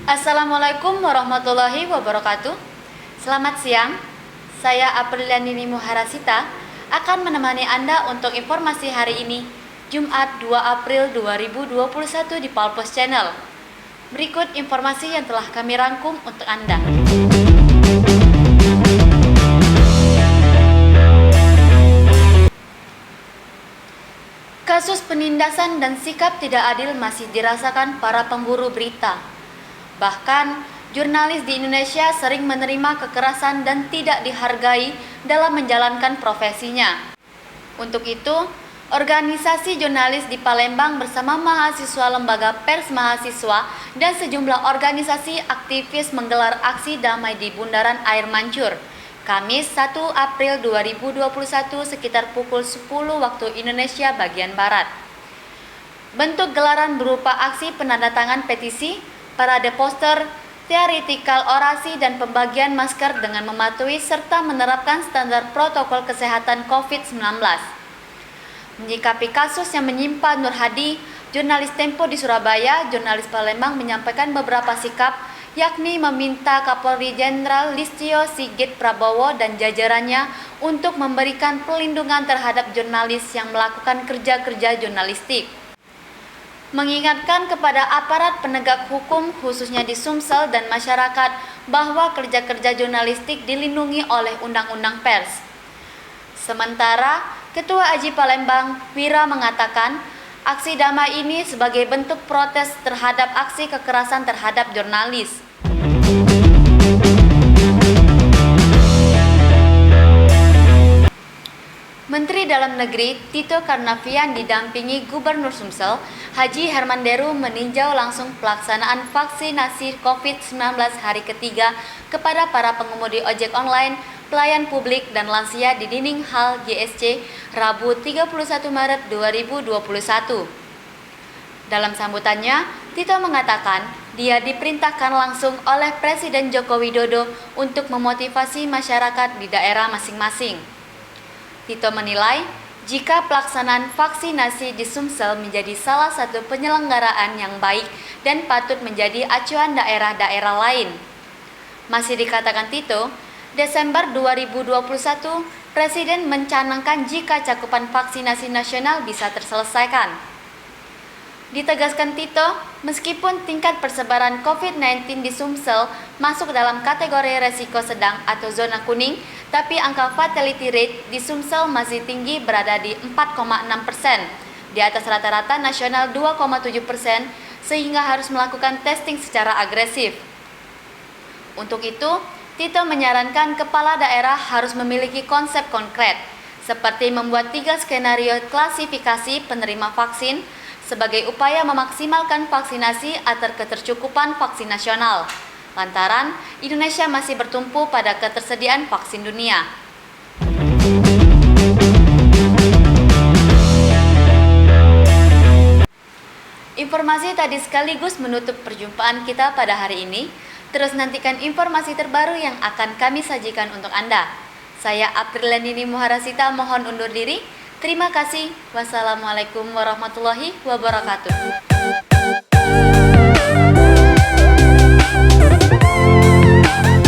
Assalamualaikum warahmatullahi wabarakatuh. Selamat siang, saya Aprilianini Muharasita akan menemani Anda untuk informasi hari ini, Jumat 2 April 2021 di Palpos Channel. Berikut informasi yang telah kami rangkum untuk Anda. Kasus penindasan dan sikap tidak adil masih dirasakan para pemburu berita. Bahkan, jurnalis di Indonesia sering menerima kekerasan dan tidak dihargai dalam menjalankan profesinya. Untuk itu, organisasi jurnalis di Palembang bersama mahasiswa Lembaga Pers Mahasiswa dan sejumlah organisasi aktivis menggelar aksi damai di Bundaran Air Mancur, Kamis 1 April 2021 sekitar pukul 10 waktu Indonesia bagian Barat. Bentuk gelaran berupa aksi penandatangan petisi, parade poster, teoritikal orasi, dan pembagian masker dengan mematuhi serta menerapkan standar protokol kesehatan COVID-19. Menyikapi kasus yang menimpa Nur Hadi, jurnalis Tempo di Surabaya, jurnalis Palembang menyampaikan beberapa sikap, yakni meminta Kapolri Jenderal Listio Sigit Prabowo dan jajarannya untuk memberikan perlindungan terhadap jurnalis yang melakukan kerja-kerja jurnalistik. Mengingatkan kepada aparat penegak hukum khususnya di Sumsel dan masyarakat bahwa kerja-kerja jurnalistik dilindungi oleh Undang-Undang Pers. Sementara, Ketua AJI Palembang, Wira mengatakan, aksi damai ini sebagai bentuk protes terhadap aksi kekerasan terhadap jurnalis. Menteri Dalam Negeri Tito Karnavian didampingi Gubernur Sumsel, Haji Hermanderu meninjau langsung pelaksanaan vaksinasi COVID-19 hari ketiga kepada para pengemudi ojek online, pelayan publik, dan lansia di Dining Hall GSC Rabu 31 Maret 2021. Dalam sambutannya, Tito mengatakan dia diperintahkan langsung oleh Presiden Joko Widodo untuk memotivasi masyarakat di daerah masing-masing. Tito menilai, jika pelaksanaan vaksinasi di Sumsel menjadi salah satu penyelenggaraan yang baik dan patut menjadi acuan daerah-daerah lain. Masih dikatakan Tito, Desember 2021, Presiden mencanangkan jika cakupan vaksinasi nasional bisa terselesaikan. Ditegaskan Tito, meskipun tingkat persebaran COVID-19 di Sumsel masuk dalam kategori resiko sedang atau zona kuning, tapi angka fatality rate di Sumsel masih tinggi berada di 4,6%, di atas rata-rata nasional 2,7%, sehingga harus melakukan testing secara agresif. Untuk itu, Tito menyarankan kepala daerah harus memiliki konsep konkret, seperti membuat 3 skenario klasifikasi penerima vaksin, sebagai upaya memaksimalkan vaksinasi agar ketercukupan vaksin nasional. Lantaran Indonesia masih bertumpu pada ketersediaan vaksin dunia. Informasi tadi sekaligus menutup perjumpaan kita pada hari ini. Terus nantikan informasi terbaru yang akan kami sajikan untuk Anda. Saya Aprilianini Muharasita mohon undur diri. Terima kasih. Wassalamualaikum warahmatullahi wabarakatuh.